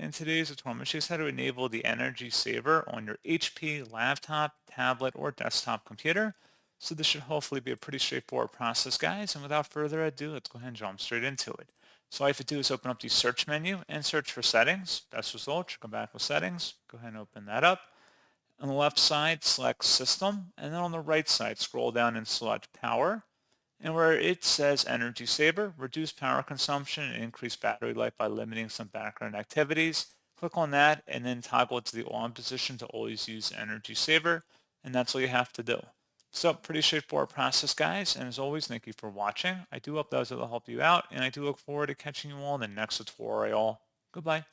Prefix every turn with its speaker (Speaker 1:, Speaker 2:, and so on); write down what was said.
Speaker 1: In today's tutorial, I'm going to show you how to enable the energy saver on your HP laptop, tablet, or desktop computer. So this should hopefully be a pretty straightforward process, guys. And without further ado, let's go ahead and jump straight into it. So all you have to do is open up the search menu and search for settings. Best result, should come back with settings. Go ahead and open that up. On the left side, select System, and then on the right side, scroll down and select Power. And where it says Energy Saver, reduce power consumption and increase battery life by limiting some background activities. Click on that and then toggle it to the on position to always use Energy Saver, and that's all you have to do. So pretty straightforward process, guys, and as always, thank you for watching. I do hope those will help you out, and I do look forward to catching you all in the next tutorial. Goodbye.